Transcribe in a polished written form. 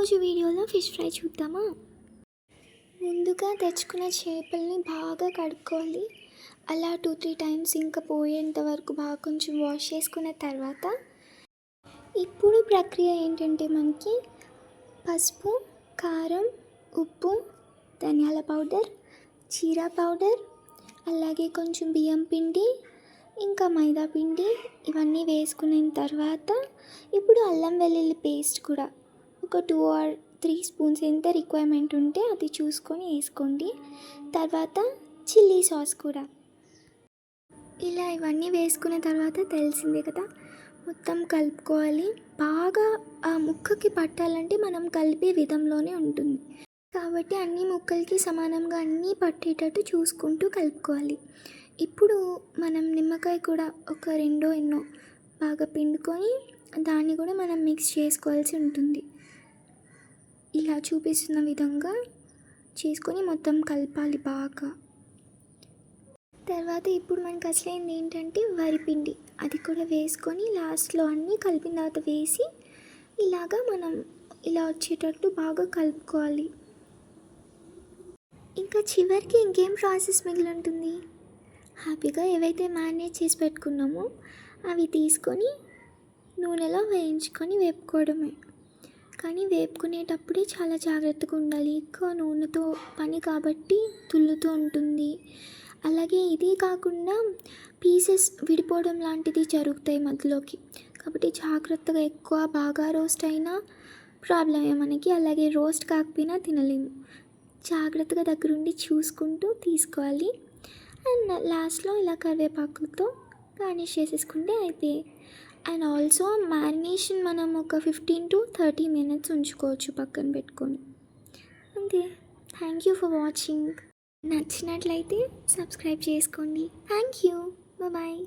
ఈరోజు వీడియోలో fish fry చూద్దామా. ముందుగా తెచ్చుకున్న చేపల్ని బాగా కడుక్కోవాలి. అలా 2-3 టైమ్స్ ఇంకా పోయేంత వరకు బాగా కొంచెం వాష్ చేసుకున్న తర్వాత ఇప్పుడు ప్రక్రియ ఏంటంటే మనకి పసుపు, కారం, ఉప్పు, ధనియాల పౌడర్, జీరా పౌడర్, అలాగే కొంచెం బియ్యం పిండి, ఇంకా మైదా పిండి ఇవన్నీ వేసుకున్న తర్వాత ఇప్పుడు అల్లం వెల్లుల్లి పేస్ట్ కూడా ఒక 2 or 3 స్పూన్స్ ఎంత రిక్వైర్మెంట్ ఉంటే అది చూసుకొని వేసుకోండి. తర్వాత చిల్లీ సాస్ కూడా. ఇలా ఇవన్నీ వేసుకున్న తర్వాత తెలిసిందే కదా, మొత్తం కలుపుకోవాలి. బాగా ఆ ముక్కకి పట్టాలంటే మనం కలిపే విధంలోనే ఉంటుంది కాబట్టి అన్ని ముక్కలకి సమానంగా అన్నీ పట్టేటట్టు చూసుకుంటూ కలుపుకోవాలి. ఇప్పుడు మనం నిమ్మకాయ కూడా ఒక 2 ఎన్నో బాగా పిండుకొని దాన్ని కూడా మనం మిక్స్ చేసుకోవాల్సి ఉంటుంది. ఇలా చూపిస్తున్న విధంగా చేసుకొని మొత్తం కలపాలి బాగా. తర్వాత ఇప్పుడు మనకు అసలైంది ఏంటంటే వరిపిండి, అది కూడా వేసుకొని లాస్ట్లో అన్నీ కలిపిన తర్వాత వేసి ఇలాగా మనం ఇలా వచ్చేటట్టు బాగా కలుపుకోవాలి. ఇంకా చివరికి ఇంకేం ప్రాసెస్ మిగిలి ఉంటుంది. హ్యాపీగా ఏవైతే మ్యారినేట్ చేసి పెట్టుకున్నామో అవి తీసుకొని నూనెలో వేయించుకొని వేపుకోవడమే. కానీ వేపుకునేటప్పుడే చాలా జాగ్రత్తగా ఉండాలి. ఎక్కువ నూనెతో పని కాబట్టి తుల్లుతూ ఉంటుంది. అలాగే ఇది కాకుండా పీసెస్ విడిపోవడం లాంటిది జరుగుతాయి మధ్యలోకి. కాబట్టి జాగ్రత్తగా, ఎక్కువ బాగా రోస్ట్ అయినా ప్రాబ్లమే మనకి, అలాగే రోస్ట్ కాకపోయినా తినలేము. జాగ్రత్తగా దగ్గరుండి చూసుకుంటూ తీసుకోవాలి. అండ్ లాస్ట్లో ఇలా కరివేపాకులతో గార్నిష్ చేసేసుకుంటే అయిపోయి. అండ్ ఆల్సో మ్యారినేషన్ మనం ఒక 15 to 30 minutes ఉంచుకోవచ్చు పక్కన పెట్టుకొని. అంతే. Thank you for watching. నచ్చినట్లయితే సబ్స్క్రైబ్ చేసుకోండి. Thank you. బాయ్.